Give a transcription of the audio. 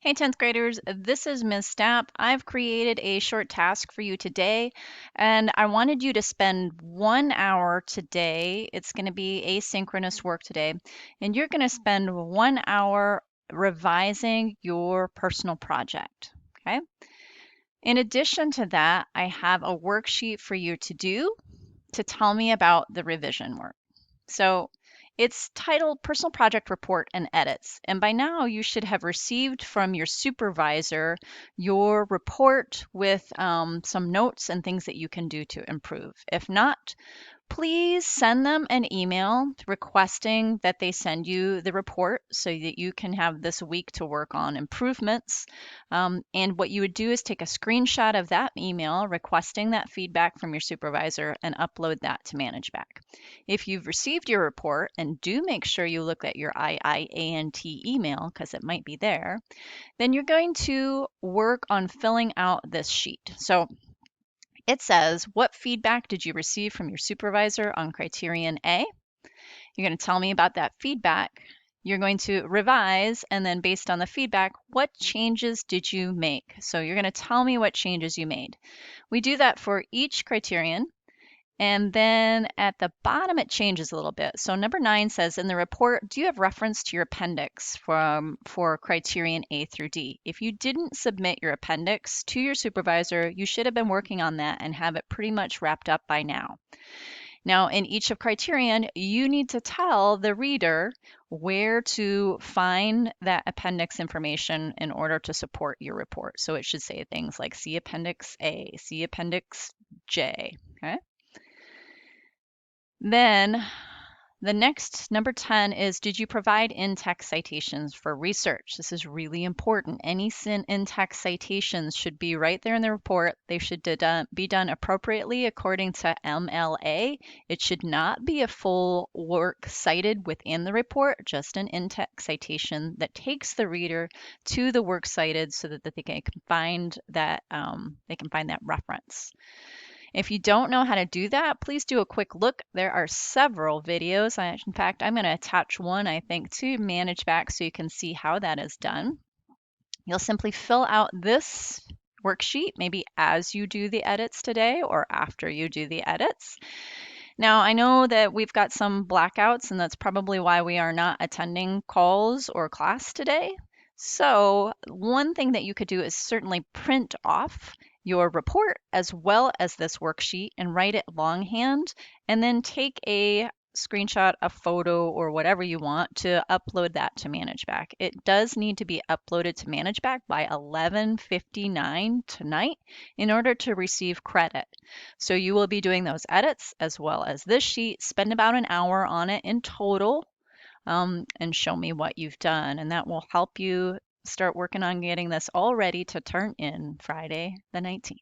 Hey 10th graders, this is Ms. Stapp. I've created a short task for you today, and I wanted you to spend 1 hour today. It's going to be asynchronous work today, and you're going to spend 1 hour revising your personal project. Okay. In addition to that, I have a worksheet for you to do to tell me about the revision work. So it's titled Personal Project Report and Edits. And by now, you should have received from your supervisor your report with some notes and things that you can do to improve. If not, please send them an email requesting that they send you the report so that you can have this week to work on improvements. And what you would do is take a screenshot of that email requesting that feedback from your supervisor and upload that to ManageBack. If you've received your report, and do make sure you look at your IIANT email because it might be there, then you're going to work on filling out this sheet. So it says, what feedback did you receive from your supervisor on criterion A? You're going to tell me about that feedback. You're going to revise, and then based on the feedback, what changes did you make? So you're going to tell me what changes you made. We do that for each criterion. And then at the bottom, it changes a little bit. So number 9 says, in the report, do you have reference to your appendix for criterion A through D? If you didn't submit your appendix to your supervisor, you should have been working on that and have it pretty much wrapped up by now. Now, in each of criterion, you need to tell the reader where to find that appendix information in order to support your report. So it should say things like see Appendix A, see Appendix J, okay? Then the next, number 10, is did you provide in-text citations for research? This is really important. Any in-text citations should be right there in the report. They should be done appropriately according to MLA. It should not be a full work cited within the report, just an in-text citation that takes the reader to the work cited so that they can find that reference. If you don't know how to do that, please do a quick look. There are several videos. In fact, I'm going to attach one, I think, to ManageBack so you can see how that is done. You'll simply fill out this worksheet, maybe as you do the edits today or after you do the edits. Now, I know that we've got some blackouts, and that's probably why we are not attending calls or class today. So one thing that you could do is certainly print off your report as well as this worksheet and write it longhand, and then take a screenshot, a photo, or whatever you want to upload that to ManageBack. It does need to be uploaded to ManageBack by 11:59 tonight in order to receive credit. So you will be doing those edits as well as this sheet. Spend about an hour on it in total, and show me what you've done. And that will help you start working on getting this all ready to turn in Friday the 19th.